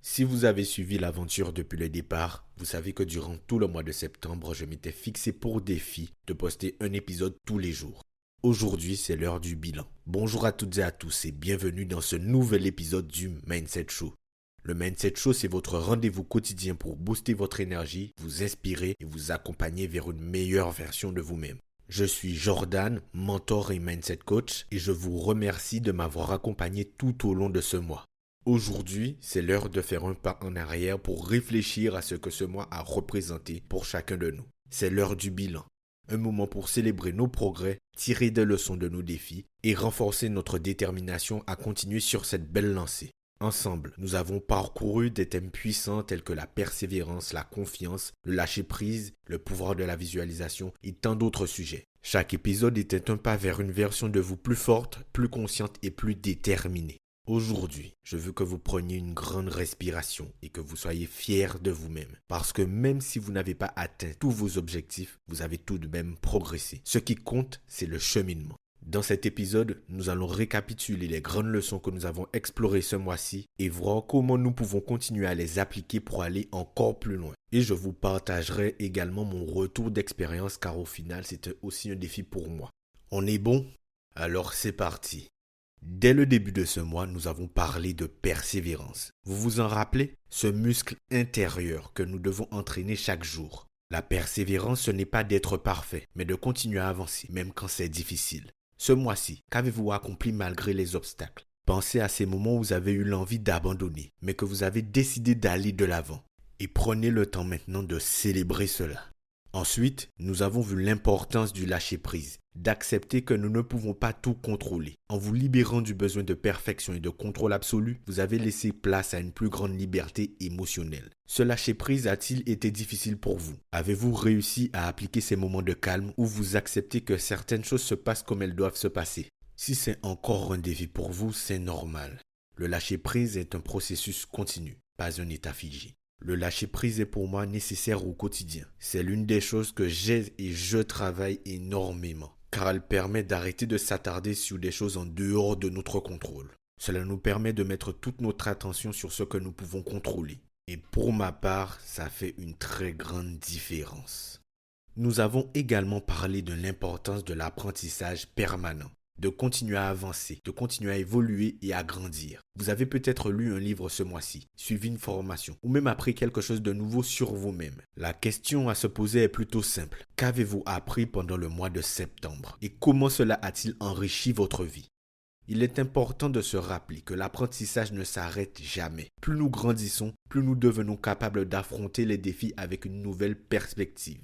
Si vous avez suivi l'aventure depuis le départ, vous savez que durant tout le mois de septembre, je m'étais fixé pour défi de poster un épisode tous les jours. Aujourd'hui, c'est l'heure du bilan. Bonjour à toutes et à tous et bienvenue dans ce nouvel épisode du Mindset Show. Le Mindset Show, c'est votre rendez-vous quotidien pour booster votre énergie, vous inspirer et vous accompagner vers une meilleure version de vous-même. Je suis Jordan, mentor et mindset coach et je vous remercie de m'avoir accompagné tout au long de ce mois. Aujourd'hui, c'est l'heure de faire un pas en arrière pour réfléchir à ce que ce mois a représenté pour chacun de nous. C'est l'heure du bilan. Un moment pour célébrer nos progrès, tirer des leçons de nos défis et renforcer notre détermination à continuer sur cette belle lancée. Ensemble, nous avons parcouru des thèmes puissants tels que la persévérance, la confiance, le lâcher-prise, le pouvoir de la visualisation et tant d'autres sujets. Chaque épisode était un pas vers une version de vous plus forte, plus consciente et plus déterminée. Aujourd'hui, je veux que vous preniez une grande respiration et que vous soyez fiers de vous-même. Parce que même si vous n'avez pas atteint tous vos objectifs, vous avez tout de même progressé. Ce qui compte, c'est le cheminement. Dans cet épisode, nous allons récapituler les grandes leçons que nous avons explorées ce mois-ci et voir comment nous pouvons continuer à les appliquer pour aller encore plus loin. Et je vous partagerai également mon retour d'expérience car au final, c'était aussi un défi pour moi. On est bon? Alors c'est parti. Dès le début de ce mois, nous avons parlé de persévérance. Vous vous en rappelez? Ce muscle intérieur que nous devons entraîner chaque jour. La persévérance, ce n'est pas d'être parfait, mais de continuer à avancer, même quand c'est difficile. Ce mois-ci, qu'avez-vous accompli malgré les obstacles? Pensez à ces moments où vous avez eu l'envie d'abandonner, mais que vous avez décidé d'aller de l'avant. Et prenez le temps maintenant de célébrer cela. Ensuite, nous avons vu l'importance du lâcher-prise, d'accepter que nous ne pouvons pas tout contrôler. En vous libérant du besoin de perfection et de contrôle absolu, vous avez laissé place à une plus grande liberté émotionnelle. Ce lâcher-prise a-t-il été difficile pour vous? Avez-vous réussi à appliquer ces moments de calme où vous acceptez que certaines choses se passent comme elles doivent se passer? Si c'est encore un défi pour vous, c'est normal. Le lâcher-prise est un processus continu, pas un état figé. Le lâcher-prise est pour moi nécessaire au quotidien. C'est l'une des choses que j'ai et je travaille énormément, car elle permet d'arrêter de s'attarder sur des choses en dehors de notre contrôle. Cela nous permet de mettre toute notre attention sur ce que nous pouvons contrôler. Et pour ma part, ça fait une très grande différence. Nous avons également parlé de l'importance de l'apprentissage permanent. De continuer à avancer, de continuer à évoluer et à grandir. Vous avez peut-être lu un livre ce mois-ci, suivi une formation ou même appris quelque chose de nouveau sur vous-même. La question à se poser est plutôt simple. Qu'avez-vous appris pendant le mois de septembre et comment cela a-t-il enrichi votre vie? Il est important de se rappeler que l'apprentissage ne s'arrête jamais. Plus nous grandissons, plus nous devenons capables d'affronter les défis avec une nouvelle perspective.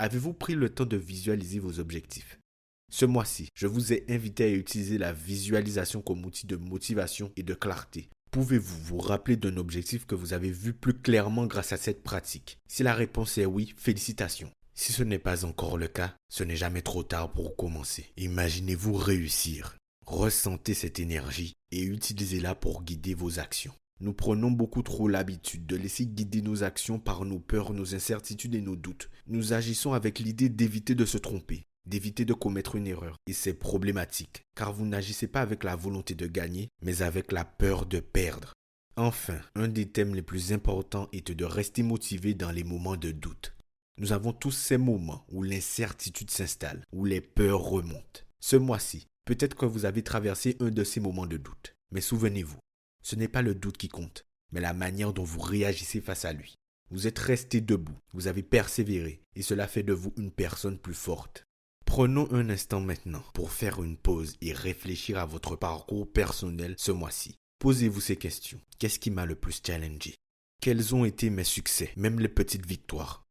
Avez-vous pris le temps de visualiser vos objectifs? Ce mois-ci, je vous ai invité à utiliser la visualisation comme outil de motivation et de clarté. Pouvez-vous vous rappeler d'un objectif que vous avez vu plus clairement grâce à cette pratique? Si la réponse est oui, félicitations. Si ce n'est pas encore le cas, ce n'est jamais trop tard pour commencer. Imaginez-vous réussir. Ressentez cette énergie et utilisez-la pour guider vos actions. Nous prenons beaucoup trop l'habitude de laisser guider nos actions par nos peurs, nos incertitudes et nos doutes. Nous agissons avec l'idée d'éviter de se tromper, d'éviter de commettre une erreur. Et c'est problématique, car vous n'agissez pas avec la volonté de gagner, mais avec la peur de perdre. Enfin, un des thèmes les plus importants est de rester motivé dans les moments de doute. Nous avons tous ces moments où l'incertitude s'installe, où les peurs remontent. Ce mois-ci, peut-être que vous avez traversé un de ces moments de doute. Mais souvenez-vous, ce n'est pas le doute qui compte, mais la manière dont vous réagissez face à lui. Vous êtes resté debout, vous avez persévéré, et cela fait de vous une personne plus forte. Prenons un instant maintenant pour faire une pause et réfléchir à votre parcours personnel ce mois-ci. Posez-vous ces questions. Qu'est-ce qui m'a le plus challengé? Quels ont été mes succès, même les petites victoires?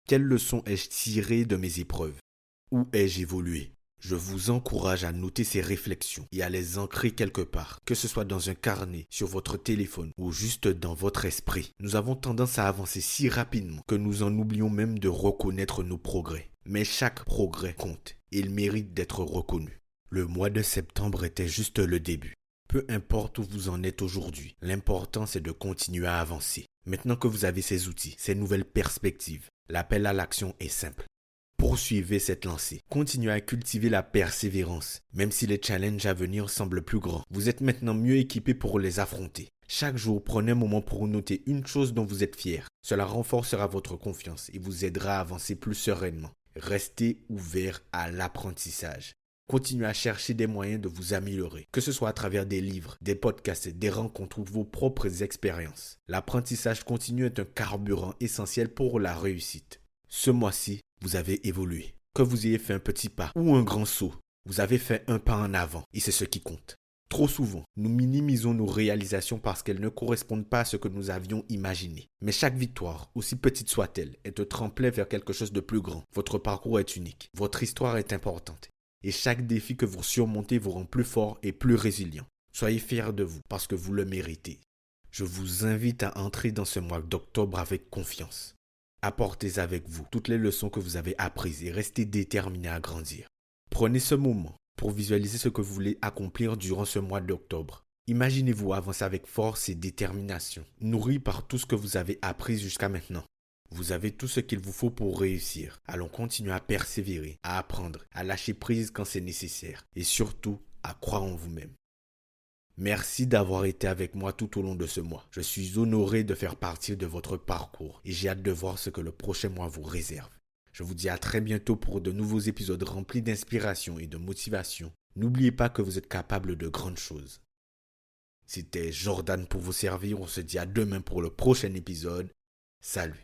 Quelles leçons ai-je tirées de mes épreuves? Où ai-je évolué? Je vous encourage à noter ces réflexions et à les ancrer quelque part, que ce soit dans un carnet, sur votre téléphone ou juste dans votre esprit. Nous avons tendance à avancer si rapidement que nous en oublions même de reconnaître nos progrès. Mais chaque progrès compte et il mérite d'être reconnu. Le mois de septembre était juste le début. Peu importe où vous en êtes aujourd'hui, l'important c'est de continuer à avancer. Maintenant que vous avez ces outils, ces nouvelles perspectives, l'appel à l'action est simple. Poursuivez cette lancée. Continuez à cultiver la persévérance. Même si les challenges à venir semblent plus grands, vous êtes maintenant mieux équipé pour les affronter. Chaque jour, prenez un moment pour noter une chose dont vous êtes fier. Cela renforcera votre confiance et vous aidera à avancer plus sereinement. Restez ouvert à l'apprentissage. Continuez à chercher des moyens de vous améliorer, que ce soit à travers des livres, des podcasts, des rencontres ou vos propres expériences. L'apprentissage continu est un carburant essentiel pour la réussite. Ce mois-ci, vous avez évolué. Que vous ayez fait un petit pas ou un grand saut, vous avez fait un pas en avant et c'est ce qui compte. Trop souvent, nous minimisons nos réalisations parce qu'elles ne correspondent pas à ce que nous avions imaginé. Mais chaque victoire, aussi petite soit-elle, est un tremplin vers quelque chose de plus grand. Votre parcours est unique, votre histoire est importante. Et chaque défi que vous surmontez vous rend plus fort et plus résilient. Soyez fiers de vous parce que vous le méritez. Je vous invite à entrer dans ce mois d'octobre avec confiance. Apportez avec vous toutes les leçons que vous avez apprises et restez déterminés à grandir. Prenez ce moment pour visualiser ce que vous voulez accomplir durant ce mois d'octobre. Imaginez-vous avancer avec force et détermination, nourri par tout ce que vous avez appris jusqu'à maintenant. Vous avez tout ce qu'il vous faut pour réussir. Allons continuer à persévérer, à apprendre, à lâcher prise quand c'est nécessaire et surtout à croire en vous-même. Merci d'avoir été avec moi tout au long de ce mois. Je suis honoré de faire partie de votre parcours et j'ai hâte de voir ce que le prochain mois vous réserve. Je vous dis à très bientôt pour de nouveaux épisodes remplis d'inspiration et de motivation. N'oubliez pas que vous êtes capable de grandes choses. C'était Jordan pour vous servir. On se dit à demain pour le prochain épisode. Salut.